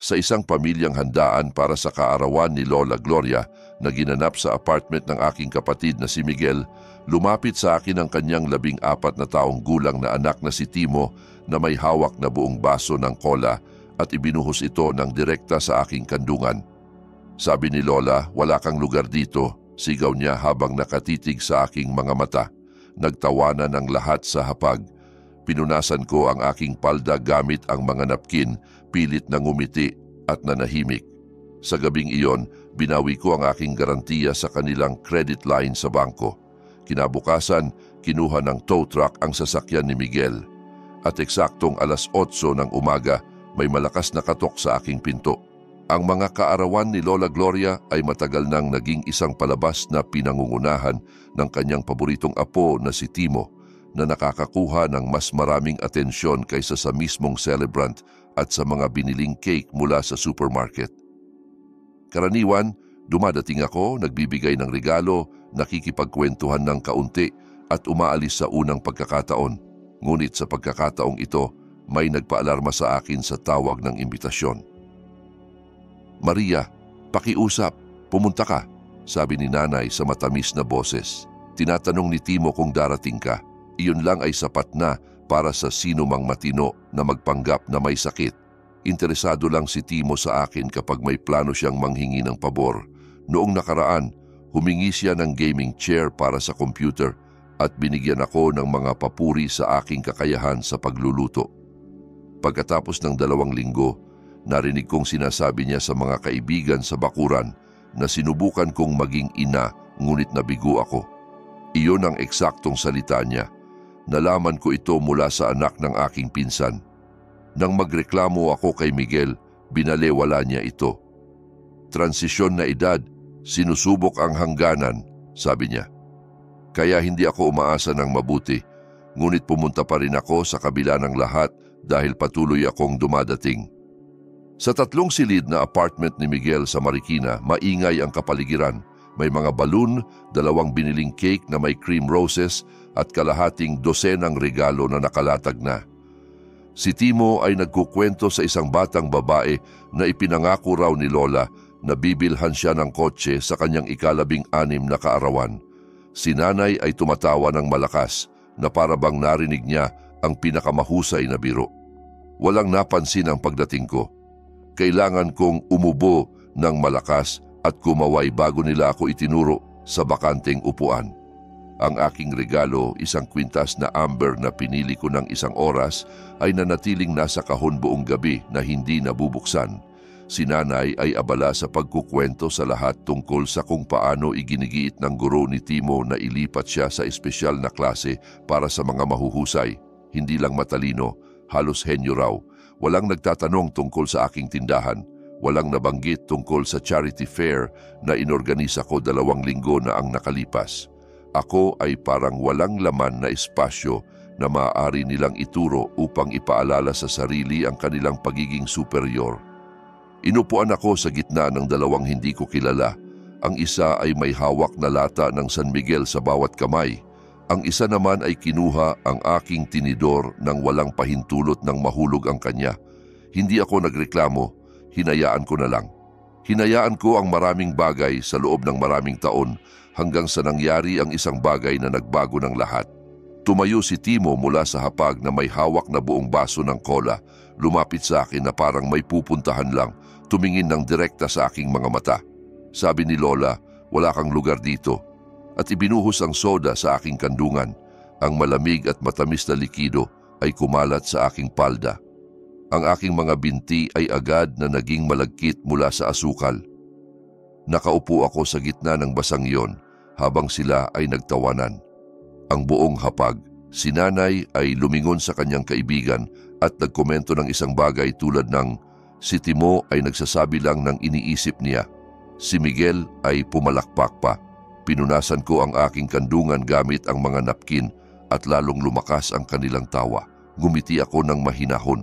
Sa isang pamilyang handaan para sa kaarawan ni Lola Gloria na ginanap sa apartment ng aking kapatid na si Miguel, lumapit sa akin ang kanyang 14 na taong gulang na anak na si Timo na may hawak na buong baso ng cola at ibinuhos ito ng direkta sa aking kandungan. Sabi ni Lola, "Wala kang lugar dito," sigaw niya habang nakatitig sa aking mga mata. Nagtawanan ang lahat sa hapag. Pinunasan ko ang aking palda gamit ang mga napkin, pilit na ngumiti at nanahimik. Sa gabing iyon, binawi ko ang aking garantiya sa kanilang credit line sa bangko. Kinabukasan, kinuha ng tow truck ang sasakyan ni Miguel. At eksaktong 8:00 ng umaga, may malakas na katok sa aking pinto. Ang mga kaarawan ni Lola Gloria ay matagal nang naging isang palabas na pinangungunahan ng kanyang paboritong apo na si Timo, na nakakakuha ng mas maraming atensyon kaysa sa mismong celebrant at sa mga biniling cake mula sa supermarket. Karaniwan, dumadating ako, nagbibigay ng regalo, nakikipagkwentuhan ng kaunti at umaalis sa unang pagkakataon. Ngunit sa pagkakataong ito, may nagpaalarma sa akin sa tawag ng imbitasyon. "Maria, pakiusap, pumunta ka," sabi ni nanay sa matamis na boses. Tinatanong ni Timo kung darating ka. Iyon lang ay sapat na para sa sino mang matino na magpanggap na may sakit. Interesado lang si Timo sa akin kapag may plano siyang manghingi ng pabor. Noong nakaraan, humingi siya ng gaming chair para sa computer at binigyan ako ng mga papuri sa aking kakayahan sa pagluluto. Pagkatapos ng 2 linggo, narinig kong sinasabi niya sa mga kaibigan sa bakuran na sinubukan kong maging ina ngunit nabigo ako. Iyon ang eksaktong salita niya. Nalaman ko ito mula sa anak ng aking pinsan. Nang magreklamo ako kay Miguel, binalewala niya ito. "Transisyon na edad, sinusubok ang hangganan," sabi niya. Kaya hindi ako umaasa ng mabuti, ngunit pumunta pa rin ako sa kabila ng lahat dahil patuloy akong dumadating. Sa 3 silid na apartment ni Miguel sa Marikina, maingay ang kapaligiran. May mga balloon, 2 biniling cake na may cream roses at kalahating dosenang regalo na nakalatag na. Si Timo ay nagkukwento sa isang batang babae na ipinangako raw ni Lola na bibilhan siya ng kotse sa kanyang 16 na kaarawan. Si nanay ay tumatawa ng malakas na para bang narinig niya ang pinakamahusay na biro. Walang napansin ang pagdating ko. Kailangan kong umubo ng malakas at kumaway bago nila ako itinuro sa bakanteng upuan. Ang aking regalo, isang kwintas na amber na pinili ko ng 1 oras, ay nanatiling nasa kahon buong gabi na hindi nabubuksan. Si nanay ay abala sa pagkukwento sa lahat tungkol sa kung paano iginigiit ng guro ni Timo na ilipat siya sa espesyal na klase para sa mga mahuhusay. Hindi lang matalino, halos henyo raw. Walang nagtatanong tungkol sa aking tindahan. Walang nabanggit tungkol sa charity fair na inorganisa ko 2 linggo na ang nakalipas. Ako ay parang walang laman na espasyo na maaari nilang ituro upang ipaalala sa sarili ang kanilang pagiging superior. Inupuan ako sa gitna ng 2 hindi ko kilala. Ang isa ay may hawak na lata ng San Miguel sa bawat kamay. Ang isa naman ay kinuha ang aking tinidor nang walang pahintulot ng mahulog ang kanya. Hindi ako nagreklamo. Hinayaan ko na lang. Hinayaan ko ang maraming bagay sa loob ng maraming taon hanggang sa nangyari ang isang bagay na nagbago ng lahat. Tumayo si Timo mula sa hapag na may hawak na buong baso ng cola. Lumapit sa akin na parang may pupuntahan lang, tumingin ng direkta sa aking mga mata. Sabi ni Lola, "Wala kang lugar dito." At ibinuhos ang soda sa aking kandungan. Ang malamig at matamis na likido ay kumalat sa aking palda. Ang aking mga binti ay agad na naging malagkit mula sa asukal. Nakaupo ako sa gitna ng basang iyon habang sila ay nagtawanan. Ang buong hapag, si nanay ay lumingon sa kanyang kaibigan at nagkomento ng isang bagay tulad ng, si Timo ay nagsasabi lang ng iniisip niya. Si Miguel ay pumalakpak pa. Pinunasan ko ang aking kandungan gamit ang mga napkin at lalong lumakas ang kanilang tawa. Ngumiti ako ng mahinahon.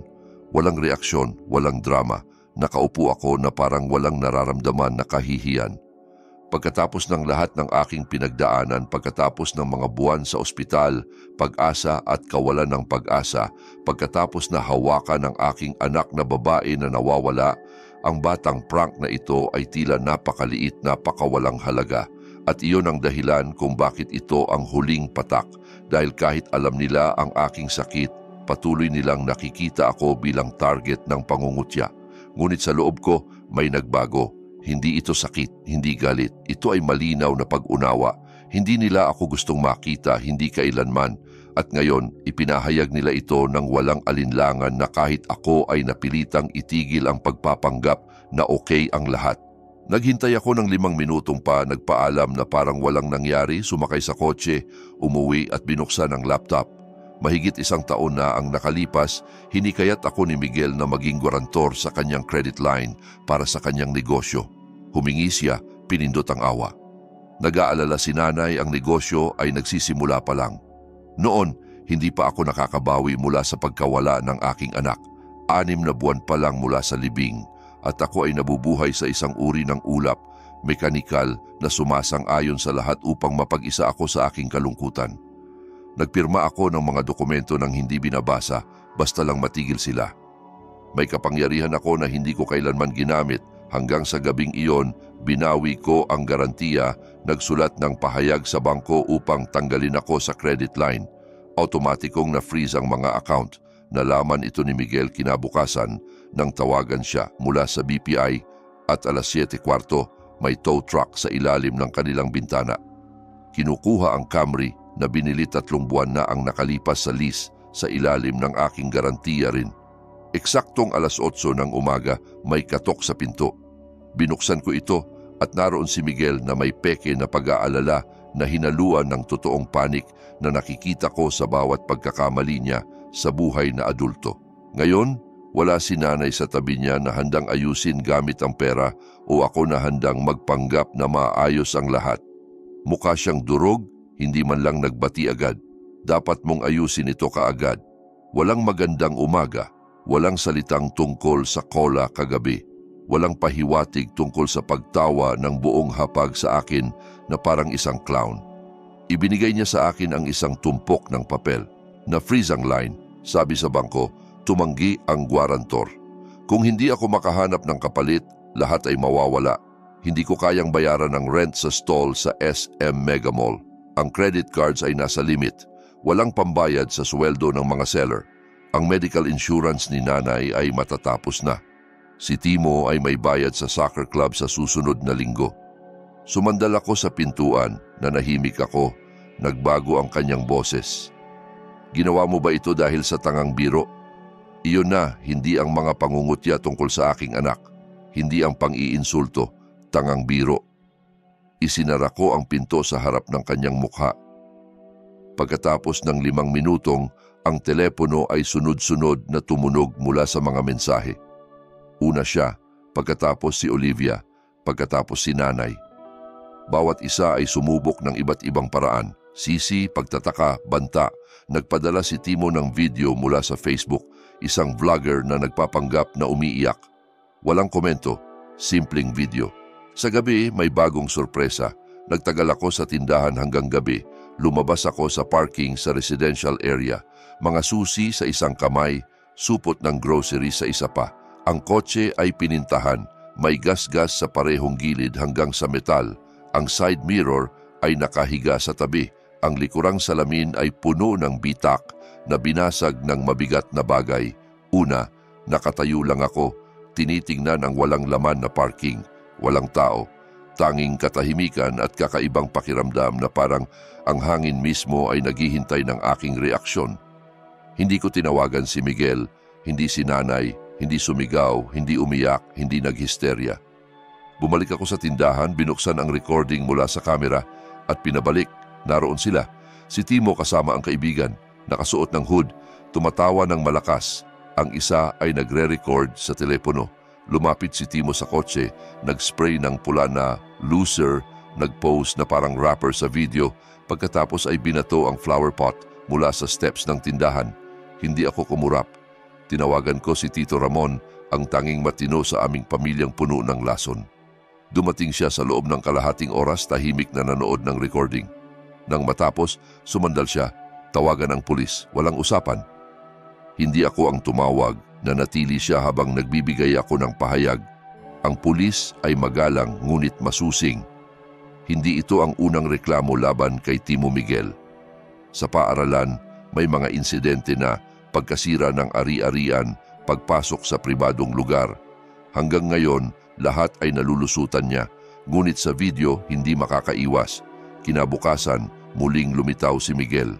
Walang reaksyon, walang drama. Nakaupo ako na parang walang nararamdaman na kahihiyan. Pagkatapos ng lahat ng aking pinagdaanan, pagkatapos ng mga buwan sa ospital, pag-asa at kawalan ng pag-asa, pagkatapos na hawakan ng aking anak na babae na nawawala, Ang batang prank na ito ay tila napakaliit, napakawalang halaga. At iyon ang dahilan kung bakit ito ang huling patak. Dahil kahit alam nila ang aking sakit, patuloy nilang nakikita ako bilang target ng pangungutya. Ngunit sa loob ko, may nagbago. Hindi ito sakit, hindi galit. Ito ay malinaw na pag-unawa. Hindi nila ako gustong makita, hindi kailanman. At ngayon, ipinahayag nila ito ng walang alinlangan na kahit ako ay napilitang itigil ang pagpapanggap na okay ang lahat. Naghintay ako ng 5 minutong pa, nagpaalam na parang walang nangyari, sumakay sa kotse, umuwi at binuksan ang laptop. Mahigit 1 taon na ang nakalipas, hinikayat ako ni Miguel na maging guarantor sa kanyang credit line para sa kanyang negosyo. Humingi siya, pinindot ang awa. Nag-aalala si nanay, ang negosyo ay nagsisimula pa lang. Noon, hindi pa ako nakakabawi mula sa pagkawala ng aking anak. 6 na buwan pa lang mula sa libing at ako ay nabubuhay sa isang uri ng ulap, mekanikal na sumasang-ayon sa lahat upang mapag-isa ako sa aking kalungkutan. Nagpirma ako ng mga dokumento ng hindi binabasa basta lang matigil sila. May kapangyarihan ako na hindi ko kailanman ginamit hanggang sa gabing iyon binawi ko ang garantiya, nagsulat ng pahayag sa bangko upang tanggalin ako sa credit line. Automatikong na-freeze ang mga account. Nalaman ito ni Miguel kinabukasan nang tawagan siya mula sa BPI at 7:15 may tow truck sa ilalim ng kanilang bintana. Kinukuha ang Camry na binili 3 buwan na ang nakalipas sa lease sa ilalim ng aking garantiya rin. Eksaktong 8:00 ng umaga may katok sa pinto. Binuksan ko ito at naroon si Miguel na may peke na pag-aalala na hinaluan ng totoong panik na nakikita ko sa bawat pagkakamali niya sa buhay na adulto. Ngayon, wala si nanay sa tabi niya na handang ayusin gamit ang pera o ako na handang magpanggap na maayos ang lahat. Mukha siyang durog, hindi man lang nagbati agad. Dapat mong ayusin ito kaagad. Walang magandang umaga, walang salitang tungkol sa kola kagabi. Walang pahiwatig tungkol sa pagtawa ng buong hapag sa akin na parang isang clown. Ibinigay niya sa akin ang isang tumpok ng papel. Na-freeze ang line, sabi sa bangko, tumanggi ang guarantor. Kung hindi ako makahanap ng kapalit, lahat ay mawawala. Hindi ko kayang bayaran ng rent sa stall sa SM Mega Mall. Ang credit cards ay nasa limit. Walang pambayad sa sweldo ng mga seller. Ang medical insurance ni nanay ay matatapos na. Si Timo ay may bayad sa soccer club sa susunod na linggo. Sumandal ako sa pintuan, nanahimik ako, nagbago ang kanyang boses. Ginawa mo ba ito dahil sa tangang biro? Iyon na, hindi ang mga pangungutya tungkol sa aking anak. Hindi ang pang-iinsulto, tangang biro. Isinara ko ang pinto sa harap ng kanyang mukha. Pagkatapos ng 5 minutong, ang telepono ay sunod-sunod na tumunog mula sa mga mensahe. Una siya, pagkatapos si Olivia, pagkatapos si nanay. Bawat isa ay sumubok ng iba't ibang paraan. Sisi, pagtataka, banta. Nagpadala si Timo ng video mula sa Facebook, isang vlogger na nagpapanggap na umiiyak. Walang komento, simpleng video. Sa gabi, may bagong sorpresa. Nagtagal ako sa tindahan hanggang gabi. Lumabas ako sa parking sa residential area. Mga susi sa isang kamay, supot ng grocery sa isa pa. Ang kotse ay pinintahan, may gas-gas sa parehong gilid hanggang sa metal. Ang side mirror ay nakahiga sa tabi. Ang likurang salamin ay puno ng bitak na binasag ng mabigat na bagay. Una, nakatayo lang ako, tinitingnan ang walang laman na parking. Walang tao, tanging katahimikan at kakaibang pakiramdam na parang ang hangin mismo ay naghihintay ng aking reaksyon. Hindi ko tinawagan si Miguel, hindi si nanay, hindi sumigaw, hindi umiyak, hindi naghisterya. Bumalik ako sa tindahan, binuksan ang recording mula sa kamera at pinabalik. Naroon sila. Si Timo kasama ang kaibigan, nakasuot ng hood, tumatawa ng malakas. Ang isa ay nagre-record sa telepono. Lumapit si Timo sa kotse, nag-spray ng pula na loser, nag-pose na parang rapper sa video, pagkatapos ay binato ang flower pot mula sa steps ng tindahan. Hindi ako kumurap. Tinawagan ko si Tito Ramon, ang tanging matino sa aming pamilyang puno ng lason. Dumating siya sa loob ng kalahating oras, tahimik na nanood ng recording. Nang matapos, sumandal siya, tawagan ang pulis, walang usapan. Hindi ako ang tumawag, nanatili siya habang nagbibigay ako ng pahayag. Ang pulis ay magalang ngunit masusing. Hindi ito ang unang reklamo laban kay Timo Miguel. Sa paaralan, may mga insidente na pagkasira ng ari-arian, pagpasok sa pribadong lugar. Hanggang ngayon, lahat ay nalulusutan niya, ngunit sa video hindi makakaiwas. Kinabukasan, muling lumitaw si Miguel.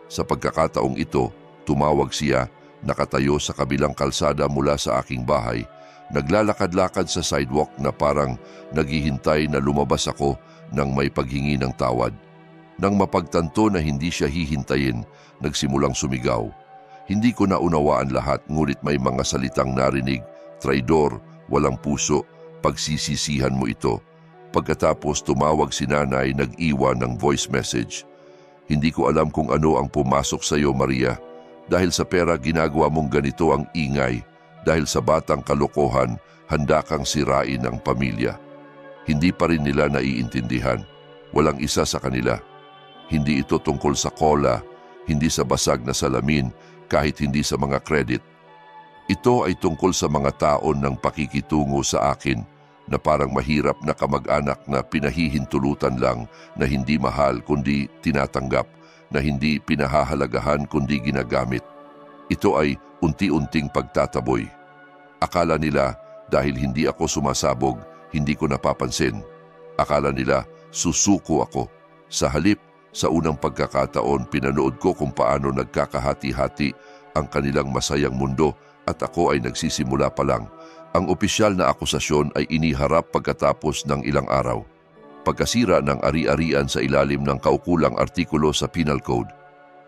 Sa pagkakataong ito, tumawag siya, nakatayo sa kabilang kalsada mula sa aking bahay. Naglalakad-lakad sa sidewalk na parang naghihintay na lumabas ako nang may paghingi ng tawad. Nang mapagtanto na hindi siya hihintayin, nagsimulang sumigaw. Hindi ko naunawaan lahat, ngunit may mga salitang narinig, traidor, walang puso, pagsisisihan mo ito. Pagkatapos tumawag si nanay, nag-iwan ng voice message. Hindi ko alam kung ano ang pumasok sa iyo, Maria. Dahil sa pera ginagawa mong ganito ang ingay. Dahil sa batang kalokohan, handa kang sirain ang pamilya. Hindi pa rin nila naiintindihan. Walang isa sa kanila. Hindi ito tungkol sa cola, hindi sa basag na salamin, kahit hindi sa mga credit. Ito ay tungkol sa mga taon ng pakikitungo sa akin na parang mahirap na kamag-anak na pinahihintulutan lang, na hindi mahal kundi tinatanggap, na hindi pinahahalagahan kundi ginagamit. Ito ay unti-unting pagtataboy. Akala nila dahil hindi ako sumasabog, hindi ko napapansin. Akala nila susuko ako. Sa halip, sa unang pagkakataon, pinanood ko kung paano nagkakahati-hati ang kanilang masayang mundo at ako ay nagsisimula pa lang. Ang opisyal na akusasyon ay iniharap pagkatapos ng ilang araw. Pagkasira ng ari-arian sa ilalim ng kaukulang artikulo sa Penal Code.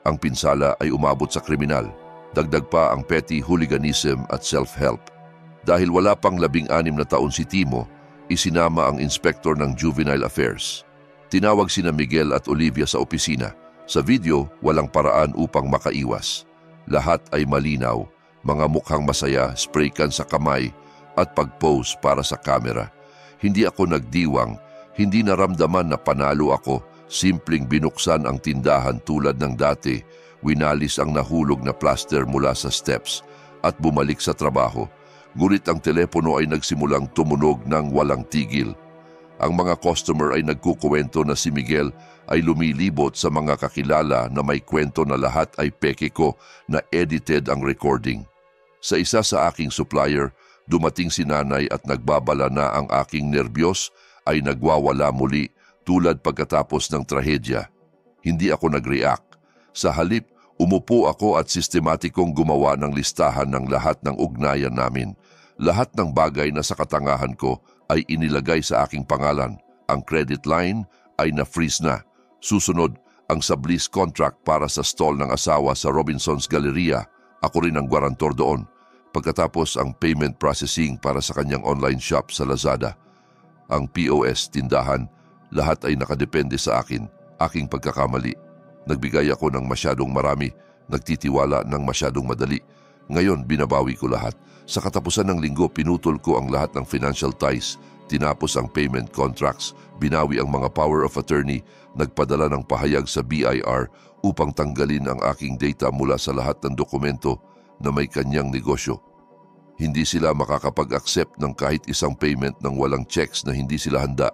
Ang pinsala ay umabot sa kriminal. Dagdag pa ang petty hooliganism at self-help. Dahil wala pang 16 na taon si Timo, isinama ang inspektor ng Juvenile Affairs. Tinawag sina Miguel at Olivia sa opisina. Sa video, walang paraan upang makaiwas. Lahat ay malinaw, mga mukhang masaya, spray can sa kamay at pag-pose para sa kamera. Hindi ako nagdiwang, hindi naramdaman na panalo ako, simpleng binuksan ang tindahan tulad ng dati, winalis ang nahulog na plaster mula sa steps at bumalik sa trabaho. Ngunit ang telepono ay nagsimulang tumunog ng walang tigil. Ang mga customer ay nagkukuwento na si Miguel ay lumilibot sa mga kakilala na may kwento na lahat ay peke ko, na edited ang recording. Sa isa sa aking supplier, dumating si nanay at nagbabala na ang aking nerbiyos ay nagwawala muli tulad pagkatapos ng trahedya. Hindi ako nag-react. Sa halip, umupo ako at sistematikong gumawa ng listahan ng lahat ng ugnayan namin. Lahat ng bagay na sa katangahan ko ay inilagay sa aking pangalan. Ang credit line ay na-freeze na. Susunod, ang sublease contract para sa stall ng asawa sa Robinson's Galleria. Ako rin ang guarantor doon. Pagkatapos ang payment processing para sa kanyang online shop sa Lazada. Ang POS tindahan, lahat ay nakadepende sa akin, aking pagkakamali. Nagbigay ako ng masyadong marami, nagtitiwala ng masyadong madali. Ngayon, binabawi ko lahat. Sa katapusan ng linggo, pinutol ko ang lahat ng financial ties, tinapos ang payment contracts, binawi ang mga power of attorney, nagpadala ng pahayag sa BIR upang tanggalin ang aking data mula sa lahat ng dokumento na may kanyang negosyo. Hindi sila makakapag-accept ng kahit isang payment ng walang checks na hindi sila handa.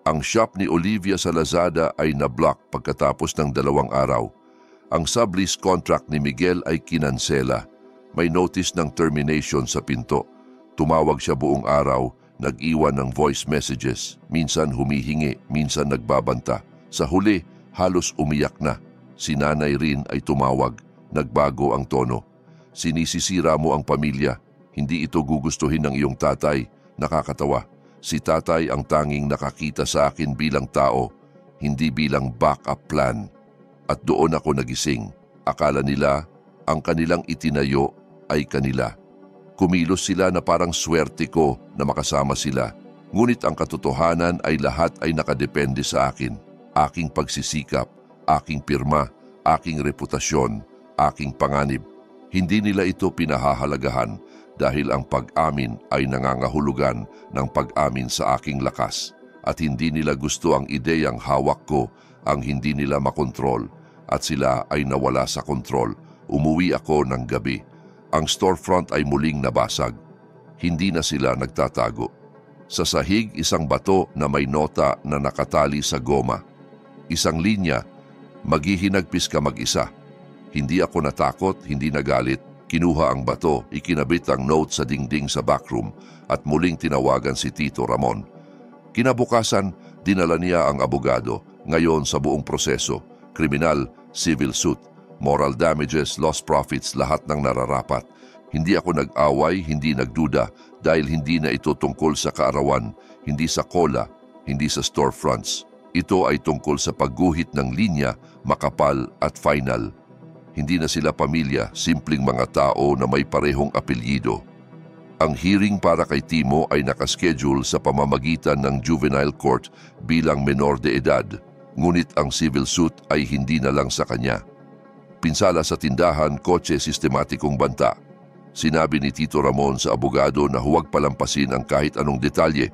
Ang shop ni Olivia sa Lazada ay na-block pagkatapos ng 2 araw. Ang sublease contract ni Miguel ay kinansela. May notice ng termination sa pinto. Tumawag siya buong araw, nag-iwan ng voice messages. Minsan humihingi, minsan nagbabanta. Sa huli, halos umiyak na. Si nanay rin ay tumawag. Nagbago ang tono. Sinisisira mo ang pamilya. Hindi ito gugustuhin ng iyong tatay. Nakakatawa. Si tatay ang tanging nakakita sa akin bilang tao, hindi bilang backup plan. At doon ako nagising. Akala nila ang kanilang itinayo ay kanila. Kumilos sila na parang swerte ko na makasama sila. Ngunit ang katotohanan ay lahat ay nakadepende sa akin. Aking pagsisikap, aking pirma, aking reputasyon, aking panganib. Hindi nila ito pinahahalagahan dahil ang pag-amin ay nangangahulugan ng pag-amin sa aking lakas. At hindi nila gusto ang ideyang hawak ko ang hindi nila makontrol at sila ay nawala sa kontrol. Umuwi ako ng gabi. Ang storefront ay muling nabasag. Hindi na sila nagtatago. Sa sahig, isang bato na may nota na nakatali sa goma. Isang linya, maghihinagpis ka mag-isa. Hindi ako natakot, hindi nagalit. Kinuha ang bato, ikinabit ang note sa dingding sa backroom at muling tinawagan si Tito Ramon. Kinabukasan, dinala niya ang abogado. Ngayon sa buong proseso, kriminal, civil suit, moral damages, lost profits, lahat ng nararapat. Hindi ako nag-away, hindi nagduda dahil hindi na ito tungkol sa kaarawan, hindi sa cola, hindi sa storefronts. Ito ay tungkol sa pagguhit ng linya, makapal at final. Hindi na sila pamilya, simpleng mga tao na may parehong apelyido. Ang hearing para kay Timo ay nakaschedule sa pamamagitan ng juvenile court bilang menor de edad, ngunit ang civil suit ay hindi na lang sa kanya. Pinsala sa tindahan, kotse, sistematikong banta. Sinabi ni Tito Ramon sa abogado na huwag palampasin ang kahit anong detalye.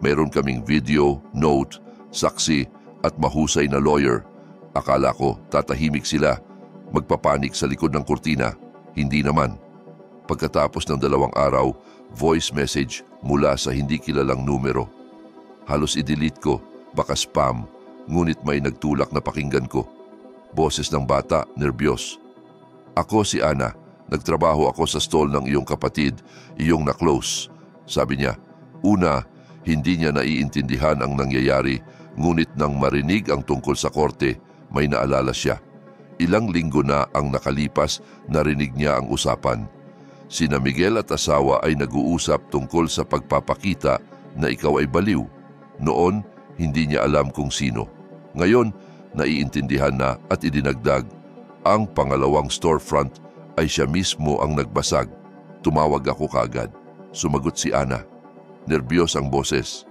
Meron kaming video, note, saksi at mahusay na lawyer. Akala ko tatahimik sila, magpapanik sa likod ng kurtina. Hindi naman. Pagkatapos ng 2 araw, voice message mula sa hindi kilalang numero. Halos i-delete ko, baka spam, ngunit may nagtulak na pakinggan ko. Boses ng bata, nerbiyos. Ako si Ana. Nagtrabaho ako sa stall ng iyong kapatid, iyong na-close. Sabi niya, una, hindi niya naiintindihan ang nangyayari, ngunit nang marinig ang tungkol sa korte, may naalala siya. Ilang linggo na ang nakalipas, narinig niya ang usapan. Sina Miguel at asawa ay nag-uusap tungkol sa pagpapakita na ikaw ay baliw. Noon, hindi niya alam kung sino. Ngayon, naiintindihan na at idinagdag, ang pangalawang storefront ay siya mismo ang nagbasag. Tumawag ako kaagad. Sumagot si Ana. Nerbiyos ang boses.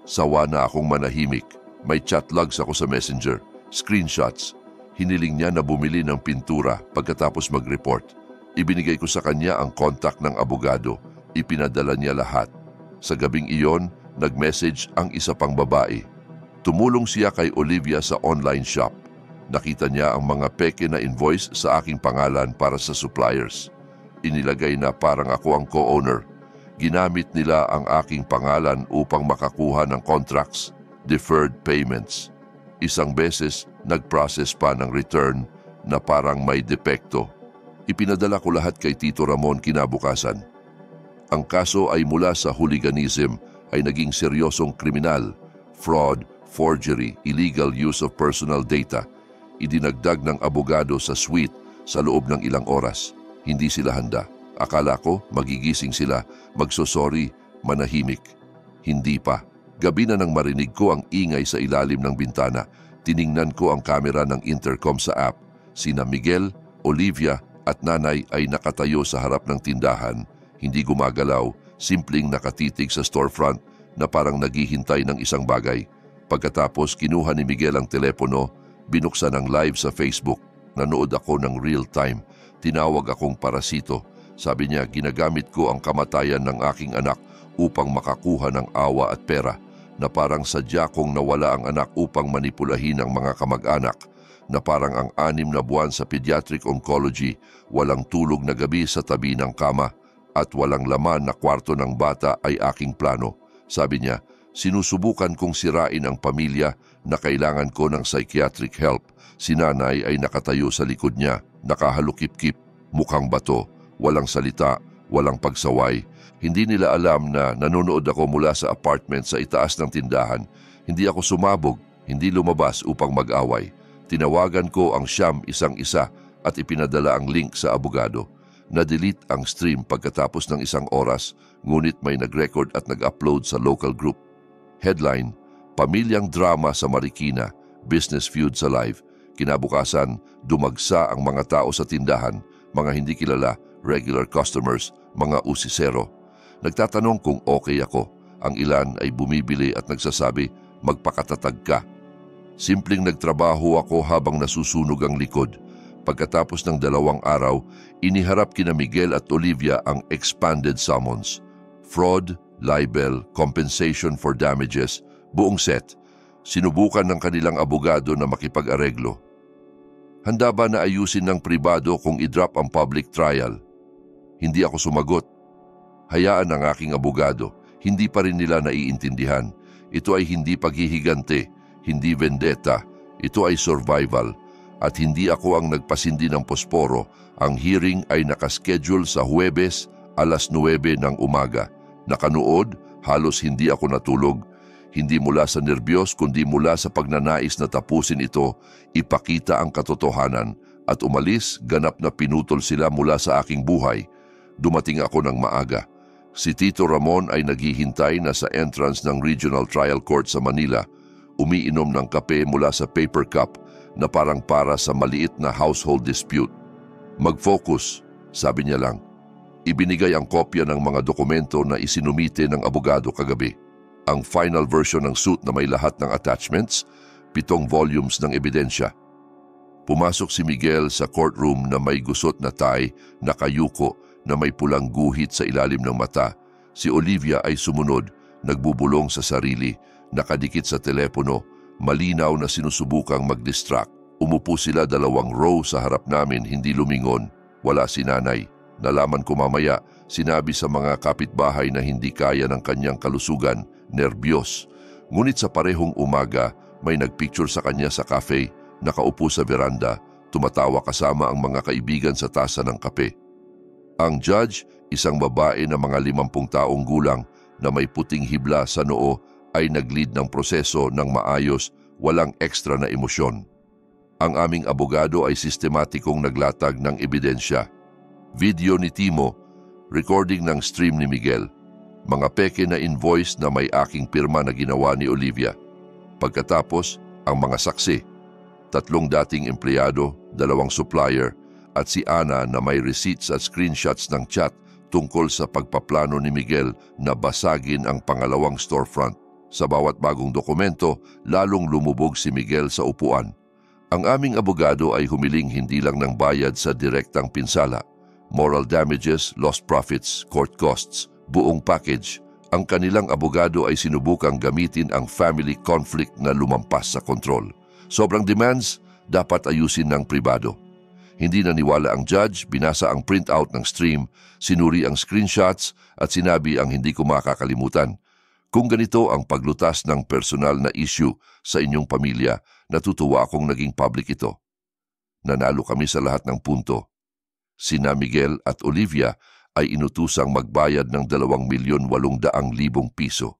Sawa na akong manahimik. May chat logs ako sa messenger. Screenshots. Hiniling niya na bumili ng pintura pagkatapos mag-report. Ibinigay ko sa kanya ang contact ng abogado. Ipinadala niya lahat. Sa gabing iyon, nag-message ang isa pang babae. Tumulong siya kay Olivia sa online shop. Nakita niya ang mga peke na invoice sa aking pangalan para sa suppliers. Inilagay na parang ako ang co-owner. Ginamit nila ang aking pangalan upang makakuha ng contracts, deferred payments. Isang beses, nag-process pa ng return na parang may depekto. Ipinadala ko lahat kay Tito Ramon kinabukasan. Ang kaso ay mula sa hooliganism ay naging seryosong kriminal, fraud, forgery, illegal use of personal data. Idinagdag ng abogado sa suite sa loob ng ilang oras. Hindi sila handa. Akala ko magigising sila, magsosorry, manahimik. Hindi pa. Gabi na nang marinig ko ang ingay sa ilalim ng bintana. Tiningnan ko ang kamera ng intercom sa app. Sina Miguel, Olivia at nanay ay nakatayo sa harap ng tindahan. Hindi gumagalaw, simpleng nakatitig sa storefront na parang naghihintay ng isang bagay. Pagkatapos kinuha ni Miguel ang telepono, binuksan ang live sa Facebook. Nanood ako ng real time. Tinawag akong parasito. Sabi niya, ginagamit ko ang kamatayan ng aking anak upang makakuha ng awa at pera, na parang sadya kong nawala ang anak upang manipulahin ang mga kamag-anak, na parang ang 6 na buwan sa pediatric oncology, walang tulog na gabi sa tabi ng kama at walang laman na kwarto ng bata ay aking plano. Sabi niya, sinusubukan kong sirain ang pamilya na kailangan ko ng psychiatric help. Si nanay ay nakatayo sa likod niya, nakahalukip-kip, mukhang bato, walang salita, walang pagsaway. Hindi nila alam na nanonood ako mula sa apartment sa itaas ng tindahan. Hindi ako sumabog, hindi lumabas upang mag-away. Tinawagan ko ang siyam isang-isa at ipinadala ang link sa abogado. Na-delete ang stream pagkatapos ng 1 oras, ngunit may nag-record at nag-upload sa local group. Headline, Pamilyang drama sa Marikina, business feud sa live. Kinabukasan, dumagsa ang mga tao sa tindahan, mga hindi kilala, regular customers, mga usisero. Nagtatanong kung okay ako. Ang ilan ay bumibili at nagsasabi, magpakatatag ka. Simpleng nagtrabaho ako habang nasusunog ang likod. Pagkatapos ng 2 araw, iniharap kina Miguel at Olivia ang expanded summons. Fraud, libel, compensation for damages, buong set. Sinubukan ng kanilang abogado na makipag-areglo. Handa ba na ayusin ng pribado kung i-drop ang public trial? Hindi ako sumagot. Hayaan ang aking abogado, hindi pa rin nila naiintindihan. Ito ay hindi paghihigante, hindi vendetta, ito ay survival. At hindi ako ang nagpasindi ng posporo. Ang hearing ay nakaschedule sa Huwebes, alas 9 ng umaga. Nakanood, halos hindi ako natulog. Hindi mula sa nerbiyos kundi mula sa pagnanais na tapusin ito, ipakita ang katotohanan. At umalis, ganap na pinutol sila mula sa aking buhay. Dumating ako ng maaga. Si Tito Ramon ay naghihintay na sa entrance ng Regional Trial Court sa Manila. Umiinom ng kape mula sa paper cup na parang para sa maliit na household dispute. Mag-focus, sabi niya lang. Ibinigay ang kopya ng mga dokumento na isinumite ng abogado kagabi. Ang final version ng suit na may lahat ng attachments, 7 volumes ng ebidensya. Pumasok si Miguel sa courtroom na may gusot na tie, nakayuko na may pulang guhit sa ilalim ng mata. Si Olivia ay sumunod, nagbubulong sa sarili, nakadikit sa telepono, malinaw na sinusubukang mag-distract. Umupo sila 2 row sa harap namin, hindi lumingon. Wala si nanay. Nalaman ko mamaya, sinabi sa mga kapitbahay na hindi kaya ng kanyang kalusugan, nerbiyos. Ngunit sa parehong umaga, may nagpicture sa kanya sa cafe, nakaupo sa veranda, tumatawa kasama ang mga kaibigan sa tasa ng kape. Ang judge, isang babae na mga 50 taong gulang na may puting hibla sa noo, ay nag-lead ng proseso ng maayos, walang ekstra na emosyon. Ang aming abogado ay sistematikong naglatag ng ebidensya. Video ni Timo, recording ng stream ni Miguel, mga peke na invoice na may aking pirma na ginawa ni Olivia. Pagkatapos, ang mga saksi, 3 dating empleyado, 2 supplier, at si Ana na may receipts at screenshots ng chat tungkol sa pagpaplano ni Miguel na basagin ang pangalawang storefront. Sa bawat bagong dokumento, lalong lumubog si Miguel sa upuan. Ang aming abogado ay humiling hindi lang ng bayad sa direktang pinsala, moral damages, lost profits, court costs, buong package. Ang kanilang abogado ay sinubukang gamitin ang family conflict na lumampas sa kontrol. Sobrang demands, dapat ayusin ng pribado. Hindi naniwala ang judge, binasa ang printout ng stream, sinuri ang screenshots at sinabi ang hindi ko makakalimutan. Kung ganito ang paglutas ng personal na issue sa inyong pamilya, natutuwa akong naging public ito. Nanalo kami sa lahat ng punto. Sina Miguel at Olivia ay inutusang magbayad ng 2,800,000 piso.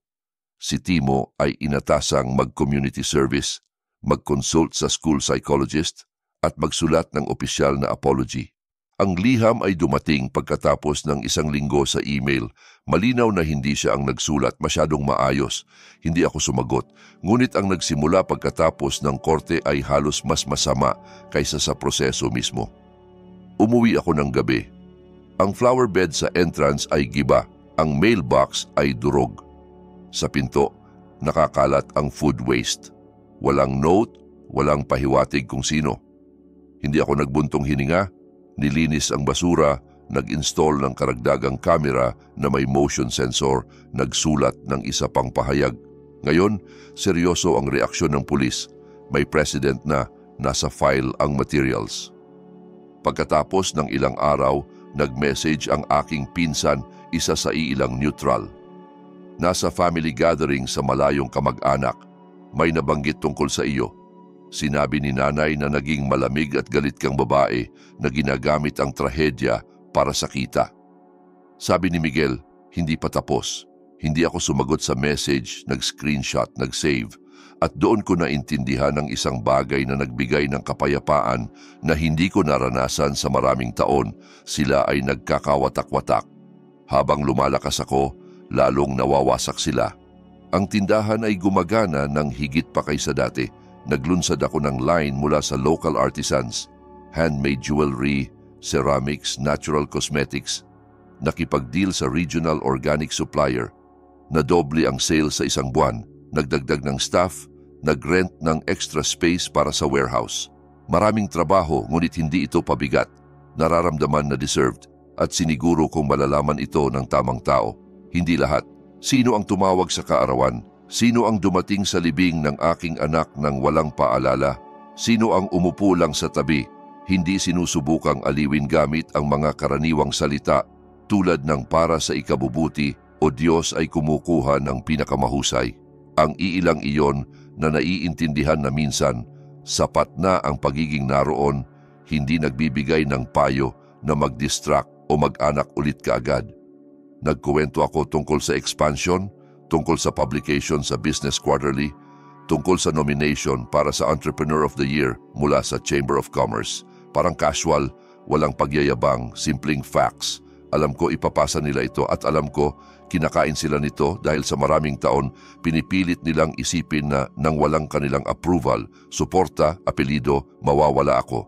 Si Timo ay inatasang mag-community service, mag-consult sa school psychologist at magsulat ng opisyal na apology. Ang liham ay dumating pagkatapos ng 1 linggo sa email. Malinaw na hindi siya ang nagsulat, masyadong maayos. Hindi ako sumagot, ngunit ang nagsimula pagkatapos ng korte ay halos mas masama kaysa sa proseso mismo. Umuwi ako ng gabi. Ang flower bed sa entrance ay giba, ang mailbox ay durog. Sa pinto, nakakalat ang food waste. Walang note, walang pahiwatig kung sino. Hindi ako nagbuntong hininga, nilinis ang basura, nag-install ng karagdagang kamera na may motion sensor, nagsulat ng isa pang pahayag. Ngayon, seryoso ang reaksyon ng pulis. May precedent na nasa file ang materials. Pagkatapos ng ilang araw, nag-message ang aking pinsan, isa sa ilang neutral. Nasa family gathering sa malayong kamag-anak, may nabanggit tungkol sa iyo. Sinabi ni nanay na naging malamig at galit kang babae na ginagamit ang trahedya para sa kita. Sabi ni Miguel, hindi pa tapos. Hindi ako sumagot sa message, nag-screenshot, nag-save. At doon ko naintindihan ng isang bagay na nagbigay ng kapayapaan na hindi ko naranasan sa maraming taon. Sila ay nagkakawatak-watak. Habang lumalakas ako, lalong nawawasak sila. Ang tindahan ay gumagana ng higit pa kaysa dati. Naglunsad ako ng line mula sa local artisans, handmade jewelry, ceramics, natural cosmetics. Nakipag-deal sa regional organic supplier. Nadoble ang sales sa 1 buwan. Nagdagdag ng staff, nag-rent ng extra space para sa warehouse. Maraming trabaho ngunit hindi ito pabigat. Nararamdaman na deserved at siniguro kong malalaman ito ng tamang tao. Hindi lahat. Sino ang tumawag sa kaarawan? Sino ang dumating sa libing ng aking anak nang walang paalala? Sino ang umupo lang sa tabi, hindi sinusubukang aliwin gamit ang mga karaniwang salita? tulad ng para sa ikabubuti o Diyos ay kumukuha ng pinakamahusay. Ang iilang iyon na naiintindihan na minsan, sapat na ang pagiging naroon, hindi nagbibigay ng payo na mag-distract o mag-anak ulit kaagad. Nagkuwento ako tungkol sa expansion, tungkol sa publication sa Business Quarterly, tungkol sa nomination para sa Entrepreneur of the Year mula sa Chamber of Commerce. Parang casual, walang pagyayabang, simpleng facts. Alam ko ipapasa nila ito at alam ko kinakain sila nito dahil sa maraming taon pinipilit nilang isipin na nang walang kanilang approval, suporta, apelido, mawawala ako.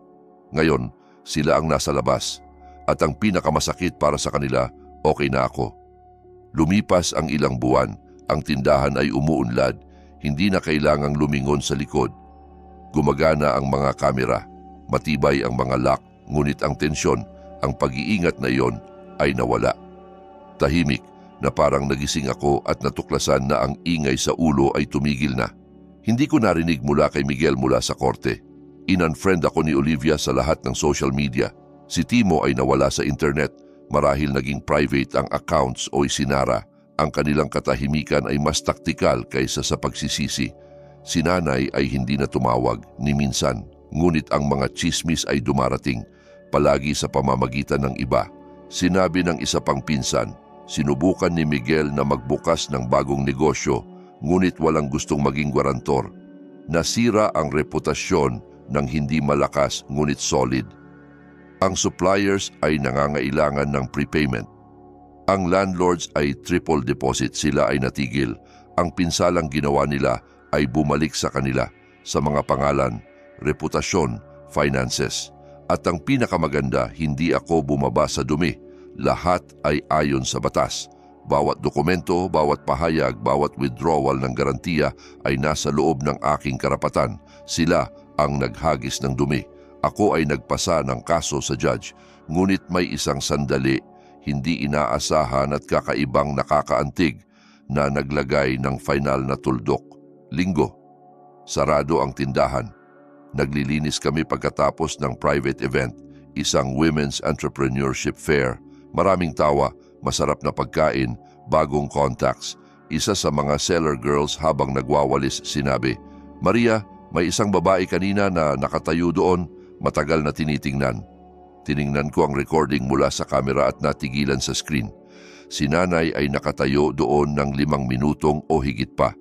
Ngayon, sila ang nasa labas. At ang pinakamasakit para sa kanila, okay na ako. Lumipas ang ilang buwan, ang tindahan ay umuunlad, hindi na kailangang lumingon sa likod. Gumagana ang mga kamera, matibay ang mga lock, ngunit ang tensyon, ang pag-iingat na iyon ay nawala. Tahimik na parang nagising ako at natuklasan na ang ingay sa ulo ay tumigil na. Hindi ko narinig mula kay Miguel mula sa korte. In-unfriend ako ni Olivia sa lahat ng social media. Si Timo ay nawala sa internet, marahil naging private ang accounts o isinara. Ang kanilang katahimikan ay mas taktikal kaysa sa pagsisisi. Si Nanay ay hindi na tumawag ni minsan, ngunit ang mga chismis ay dumarating, palagi sa pamamagitan ng iba. Sinabi ng isa pang pinsan, sinubukan ni Miguel na magbukas ng bagong negosyo, ngunit walang gustong maging gwarantor. Nasira ang reputasyon ng hindi malakas ngunit solid. Ang suppliers ay nangangailangan ng prepayment. Ang landlords ay triple deposit, sila ay natigil. Ang pinsalang ginawa nila ay bumalik sa kanila sa mga pangalan, reputasyon, finances. At ang pinakamaganda, hindi ako bumaba sa dumi. Lahat ay ayon sa batas. Bawat dokumento, bawat pahayag, bawat withdrawal ng garantiya ay nasa loob ng aking karapatan. Sila ang naghagis ng dumi. Ako ay nagpasa ng kaso sa judge, ngunit may isang sandali, hindi inaasahan at kakaibang nakakaantig na naglagay ng final na tuldok. Linggo, sarado ang tindahan. Naglilinis kami pagkatapos ng private event, isang women's entrepreneurship fair. Maraming tawa, masarap na pagkain, bagong contacts. Isa sa mga seller girls habang nagwawalis sinabi, "Maria, may isang babae kanina na nakatayo doon, matagal na tinitingnan." Tiningnan ko ang recording mula sa kamera at natigilan sa screen. Si Nanay ay nakatayo doon ng 5 minutong o higit pa.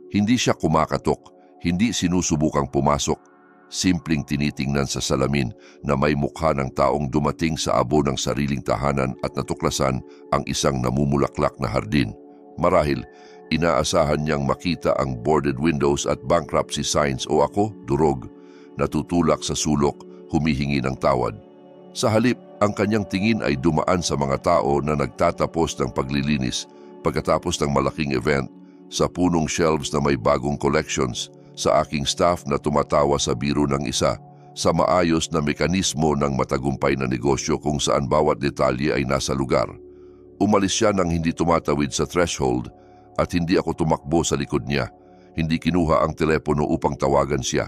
Hindi siya kumakatok, hindi sinusubukang pumasok. Simpleng tinitingnan sa salamin na may mukha ng taong dumating sa abo ng sariling tahanan at natuklasan ang isang namumulaklak na hardin. Marahil, inaasahan niyang makita ang boarded windows at bankruptcy signs o ako, durog, natutulak sa sulok, humihingi ng tawad. Sa halip, ang kanyang tingin ay dumaan sa mga tao na nagtatapos ng paglilinis pagkatapos ng malaking event, sa punong shelves na may bagong collections, sa aking staff na tumatawa sa biro ng isa, sa maayos na mekanismo ng matagumpay na negosyo kung saan bawat detalye ay nasa lugar. Umalis siya nang hindi tumatawid sa threshold at hindi ako tumakbo sa likod niya. Hindi kinuha ang telepono upang tawagan siya.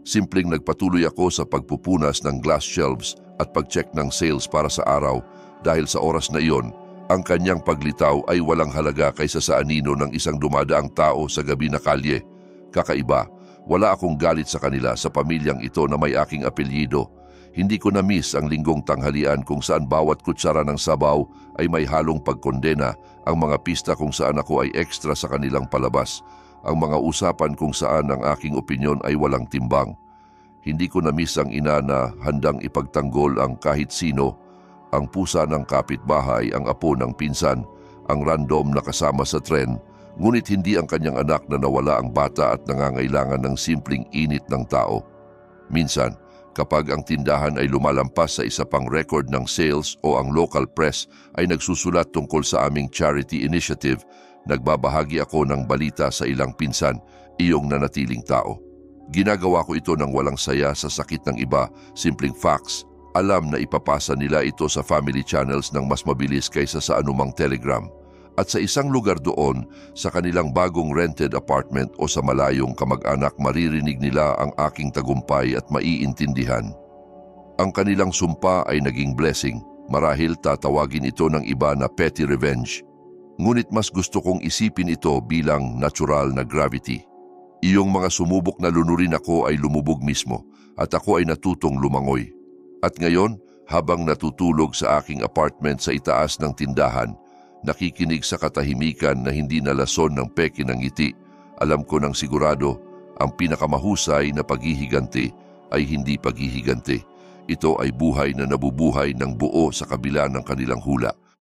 Simpleng nagpatuloy ako sa pagpupunas ng glass shelves at pag-check ng sales para sa araw dahil sa oras na iyon, ang kanyang paglitaw ay walang halaga kaysa sa anino ng isang dumadaang tao sa gabi na kalye. Kakaiba, wala akong galit sa kanila sa pamilyang ito na may aking apelyido. Hindi ko na-miss ang linggong tanghalian kung saan bawat kutsara ng sabaw ay may halong pagkondena, ang mga pista kung saan ako ay extra sa kanilang palabas, ang mga usapan kung saan ang aking opinyon ay walang timbang. Hindi ko na-miss ang ina na handang ipagtanggol ang kahit sino, ang pusa ng kapitbahay, ang apo ng pinsan, ang random na kasama sa tren, ngunit hindi ang kanyang anak na nawala ang bata at nangangailangan ng simpleng init ng tao. Minsan, kapag ang tindahan ay lumalampas sa isa pang record ng sales o ang local press ay nagsusulat tungkol sa aming charity initiative, nagbabahagi ako ng balita sa ilang pinsan, iyong nanatiling tao. Ginagawa ko ito ng walang saya sa sakit ng iba, simpleng facts. Alam na ipapasa nila ito sa family channels ng mas mabilis kaysa sa anumang telegram. At sa isang lugar doon, sa kanilang bagong rented apartment o sa malayong kamag-anak, maririnig nila ang aking tagumpay at maiintindihan. Ang kanilang sumpa ay naging blessing. Marahil tatawagin ito ng iba na petty revenge. Ngunit mas gusto kong isipin ito bilang natural na gravity. Iyong mga sumubok na lunurin ako ay lumubog mismo at ako ay natutong lumangoy. At ngayon, habang natutulog sa aking apartment sa itaas ng tindahan, nakikinig sa katahimikan na hindi nalason ng peke ng ngiti, alam ko ng sigurado, ang pinakamahusay na paghihiganti ay hindi paghihiganti. Ito ay buhay na nabubuhay ng buo sa kabila ng kanilang hula.